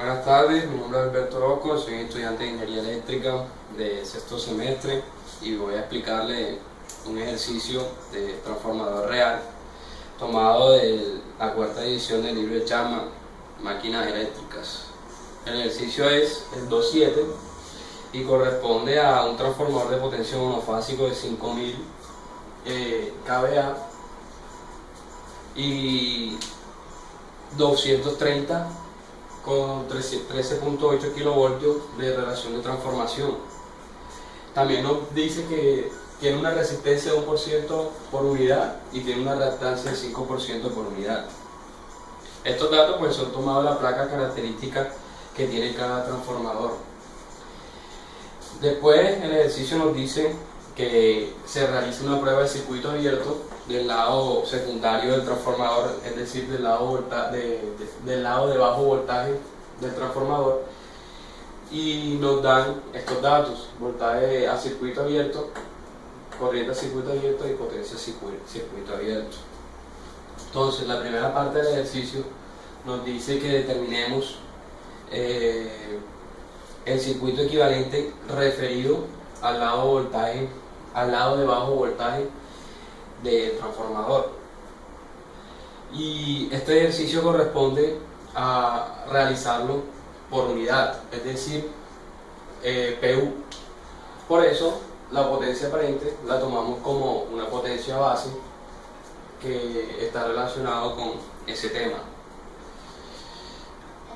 Buenas tardes, mi nombre es Alberto Rocco, soy estudiante de Ingeniería Eléctrica de sexto semestre y voy a explicarle un ejercicio de transformador real tomado de la cuarta edición del libro de Chapman, Máquinas Eléctricas. El ejercicio es el 2.7 y corresponde a un transformador de potencia monofásico de 5000 kVA y 230 con 13.8 kilovoltios de relación de transformación. También nos dice que tiene una resistencia de 1% por unidad y tiene una reactancia de 5% por unidad. Estos datos pues son tomados de la placa característica que tiene cada transformador. Después el ejercicio nos dice que se realiza una prueba de circuito abierto del lado secundario del transformador, es decir, del lado de bajo voltaje del transformador, y nos dan estos datos: voltaje a circuito abierto, corriente a circuito abierto y potencia a circuito abierto. Entonces, la primera parte del ejercicio nos dice que determinemos el circuito equivalente referido al lado de bajo voltaje del transformador, y este ejercicio corresponde a realizarlo por unidad, es decir, PU. Por eso la potencia aparente la tomamos como una potencia base que está relacionado con ese tema.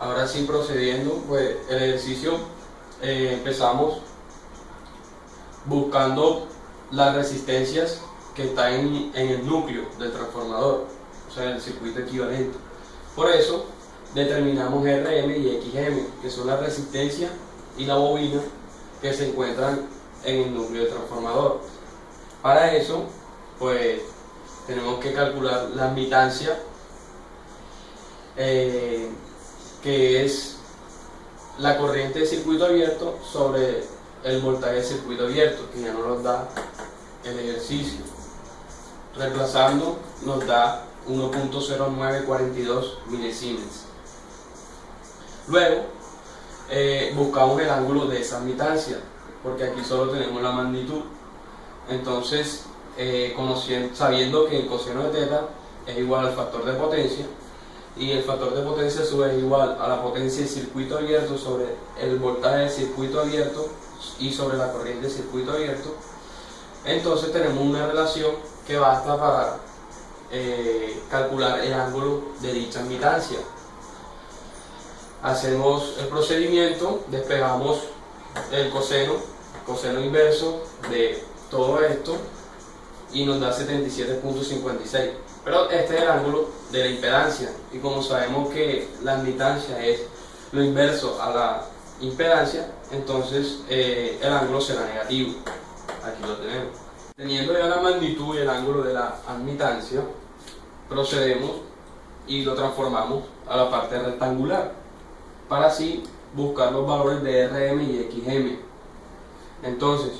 Ahora sí, procediendo, pues el ejercicio empezamos buscando las resistencias que están en el núcleo del transformador, o sea, el circuito equivalente. Por eso determinamos RM y XM, que son la resistencia y la bobina que se encuentran en el núcleo del transformador. Para eso, pues tenemos que calcular la admitancia, que es la corriente de circuito abierto sobre el voltaje de circuito abierto, que ya nos lo da el ejercicio. Reemplazando nos da 1.0942 milisiemens. Luego buscamos el ángulo de esa admitancia, porque aquí solo tenemos la magnitud. Entonces, sabiendo que el coseno de teta es igual al factor de potencia, y el factor de potencia a su vez es igual a la potencia de circuito abierto sobre el voltaje de circuito abierto y sobre la corriente de circuito abierto, entonces tenemos una relación que basta para calcular el ángulo de dicha admitancia. Hacemos el procedimiento, despejamos el coseno inverso de todo esto y nos da 77.56. Pero este es el ángulo de la impedancia, y como sabemos que la admitancia es lo inverso a la impedancia, entonces el ángulo será negativo. Aquí lo tenemos. Teniendo ya la magnitud y el ángulo de la admitancia, procedemos y lo transformamos a la parte rectangular, para así buscar los valores de RM y XM. Entonces,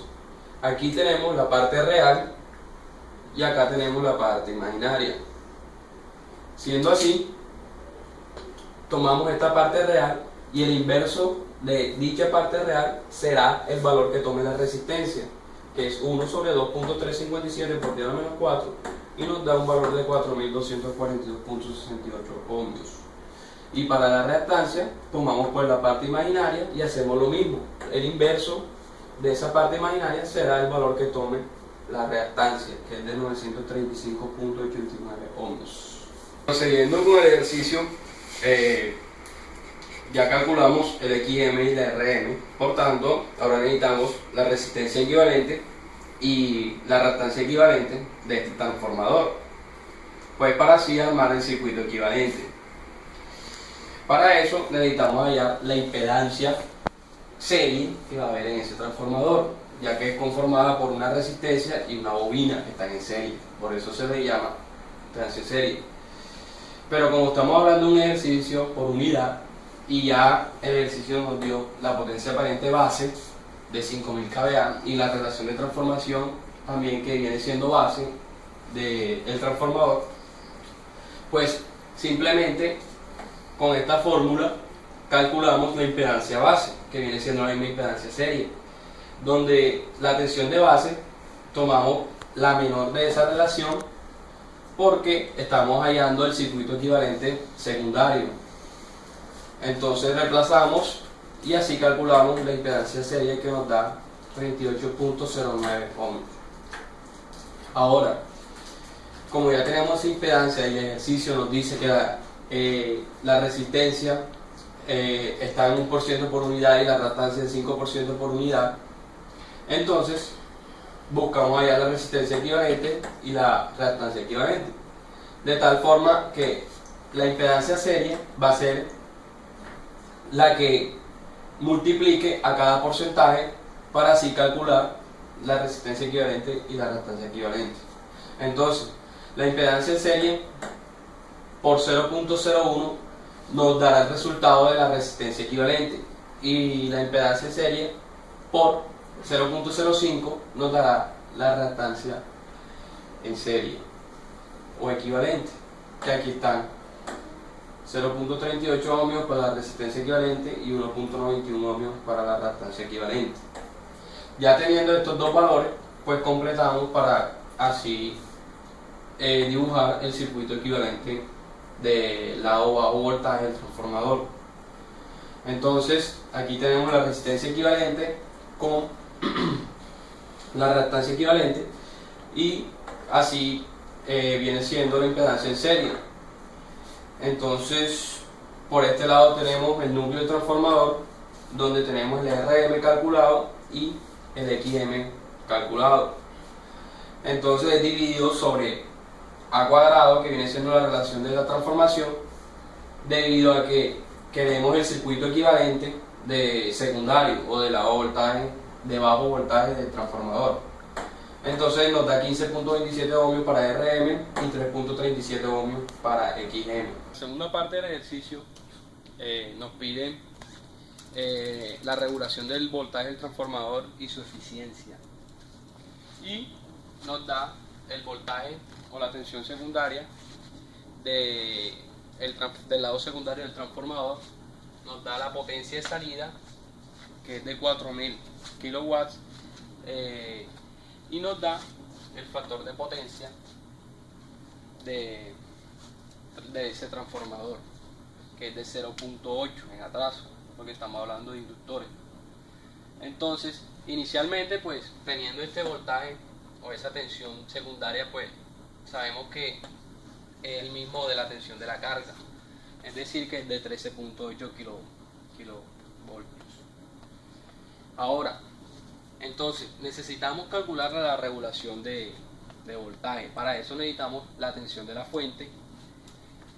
aquí tenemos la parte real y acá tenemos la parte imaginaria. Siendo así, tomamos esta parte real y el inverso de dicha parte real será el valor que tome la resistencia, que es 1 sobre 2.357 por 10 a la menos 4, y nos da un valor de 4.242.68 ohmios. Y para la reactancia tomamos pues la parte imaginaria y hacemos lo mismo. El inverso de esa parte imaginaria será el valor que tome la reactancia, que es de 935.89 ohmios. Procediendo con el ejercicio, ya calculamos el XM y la RM, por tanto ahora necesitamos la resistencia equivalente y la reactancia equivalente de este transformador, pues para así armar el circuito equivalente. Para eso necesitamos hallar la impedancia serie que va a haber en ese transformador, ya que es conformada por una resistencia y una bobina que están en serie, por eso se le llama impedancia serie. Pero como estamos hablando de un ejercicio por unidad, y ya el ejercicio nos dio la potencia aparente base de 5000 kVA y la relación de transformación también, que viene siendo base del transformador, pues simplemente con esta fórmula calculamos la impedancia base, que viene siendo la misma impedancia serie, donde la tensión de base tomamos la menor de esa relación porque estamos hallando el circuito equivalente secundario. Entonces reemplazamos y así calculamos la impedancia serie, que nos da 38.09 ohms. Ahora, como ya tenemos esa impedancia y el ejercicio nos dice que la resistencia está en 1% por unidad y la reactancia en 5% por unidad, entonces buscamos allá la resistencia equivalente y la reactancia equivalente, de tal forma que la impedancia serie va a ser la que multiplique a cada porcentaje para así calcular la resistencia equivalente y la reactancia equivalente. Entonces, la impedancia en serie por 0.01 nos dará el resultado de la resistencia equivalente, y la impedancia en serie por 0.05 nos dará la reactancia en serie o equivalente, que aquí están 0.38 ohmios para la resistencia equivalente y 1.91 ohmios para la reactancia equivalente. Ya teniendo estos dos valores, pues completamos para así dibujar el circuito equivalente del lado bajo voltaje del transformador. Entonces aquí tenemos la resistencia equivalente con la reactancia equivalente, y así viene siendo la impedancia en serie. Entonces por este lado tenemos el núcleo del transformador, donde tenemos el RM calculado y el XM calculado. Entonces es dividido sobre A cuadrado, que viene siendo la relación de la transformación, debido a que queremos el circuito equivalente de secundario o de lado voltaje, de bajo voltaje del transformador. Entonces nos da 15.27 ohmios para RM y 3.37 ohmios para XM. Segunda parte del ejercicio nos piden la regulación del voltaje del transformador y su eficiencia, y nos da el voltaje o la tensión secundaria del lado secundario del transformador, nos da la potencia de salida, que es de 4000 kilowatts, y nos da el factor de potencia de ese transformador, que es de 0.8 en atraso, porque estamos hablando de inductores. Entonces, inicialmente, pues teniendo este voltaje o esa tensión secundaria, pues sabemos que es el mismo de la tensión de la carga, es decir, que es de 13.8 kilovoltios. Ahora, entonces necesitamos calcular la regulación de voltaje. Para eso necesitamos la tensión de la fuente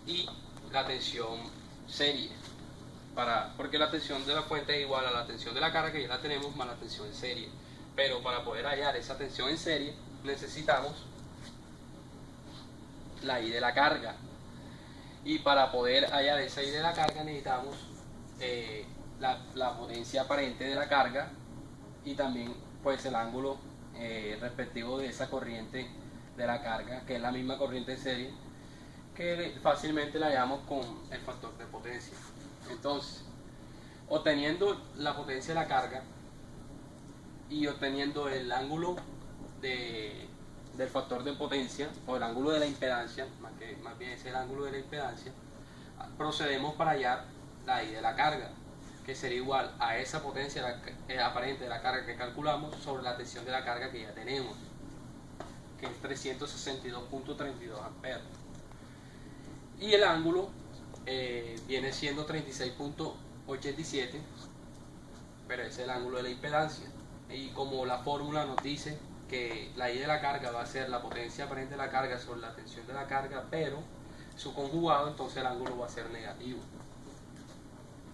y la tensión serie, porque la tensión de la fuente es igual a la tensión de la carga, que ya la tenemos, más la tensión en serie. Pero para poder hallar esa tensión en serie necesitamos la I de la carga, y para poder hallar esa I de la carga necesitamos la potencia aparente de la carga, y también pues el ángulo respectivo de esa corriente de la carga, que es la misma corriente en serie, que fácilmente la hallamos con el factor de potencia. Entonces, obteniendo la potencia de la carga y obteniendo el ángulo del factor de potencia, o el ángulo de la impedancia, más bien es el ángulo de la impedancia, procedemos para hallar la I de la carga, que sería igual a esa potencia aparente de la carga que calculamos sobre la tensión de la carga que ya tenemos, que es 362.32 amperes. Y el ángulo viene siendo 36.87, pero es el ángulo de la impedancia. Y como la fórmula nos dice que la I de la carga va a ser la potencia aparente de la carga sobre la tensión de la carga, pero su conjugado, entonces el ángulo va a ser negativo.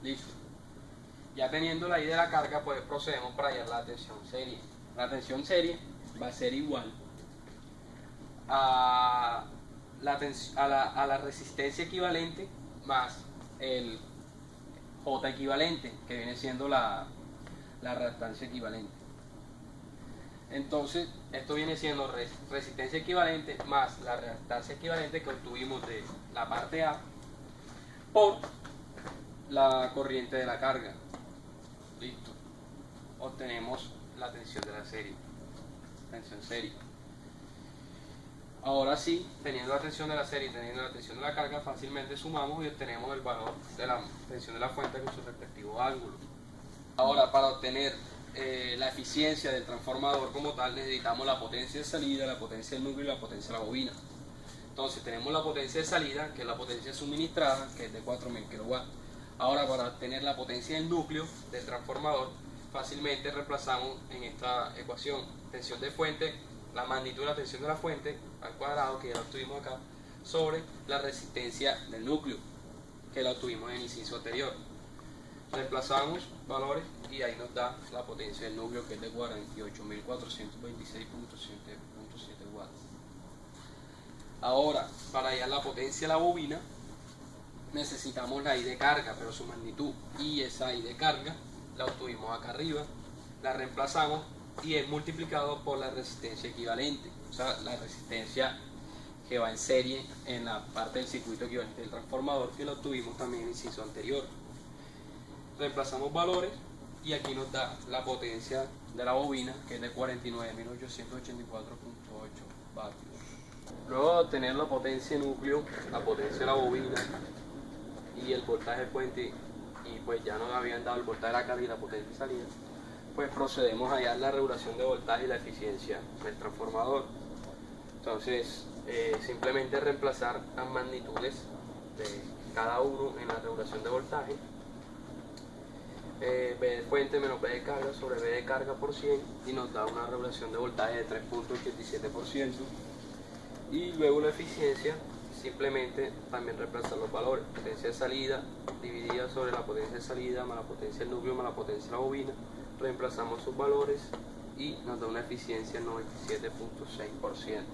Listo. Ya teniendo la I de la carga, pues procedemos para hallar la tensión serie. La tensión serie va a ser igual a la resistencia equivalente más el J equivalente, que viene siendo la reactancia equivalente. Entonces, esto viene siendo resistencia equivalente más la reactancia equivalente que obtuvimos de la parte A por la corriente de la carga. Listo. Obtenemos la tensión de la serie. Tensión serie. Ahora sí, teniendo la tensión de la serie y teniendo la tensión de la carga, fácilmente sumamos y obtenemos el valor de la tensión de la fuente con su respectivo ángulo. Ahora, para obtener la eficiencia del transformador como tal, necesitamos la potencia de salida, la potencia del núcleo y la potencia de la bobina. Entonces tenemos la potencia de salida, que es la potencia suministrada, que es de 4000 kW. Ahora, para obtener la potencia del núcleo del transformador, fácilmente reemplazamos en esta ecuación tensión de fuente, la magnitud de la tensión de la fuente al cuadrado, que ya la obtuvimos acá, sobre la resistencia del núcleo, que la obtuvimos en el inciso anterior. Reemplazamos valores y ahí nos da la potencia del núcleo, que es de 48.426.7 watts. Ahora, para hallar la potencia de la bobina, necesitamos la I de carga, pero su magnitud, y esa I de carga la obtuvimos acá arriba, la reemplazamos y es multiplicado por la resistencia equivalente, o sea, la resistencia que va en serie en la parte del circuito equivalente del transformador, que lo obtuvimos también en el inciso anterior. Reemplazamos valores y aquí nos da la potencia de la bobina, que es de 49.884.8 vatios. Luego de obtener la potencia de núcleo, la potencia de la bobina y el voltaje de fuente, y pues ya nos habían dado el voltaje de la carga y la potencia de salida, pues procedemos a hallar la regulación de voltaje y la eficiencia del transformador. Entonces, simplemente reemplazar las magnitudes de cada uno en la regulación de voltaje. B de fuente menos B de carga sobre B de carga por 100 y nos da una regulación de voltaje de 3.87%. Y luego la eficiencia, simplemente también reemplazar los valores, potencia de salida dividida sobre la potencia de salida más la potencia del núcleo más la potencia de la bobina, reemplazamos sus valores y nos da una eficiencia del 97.6%.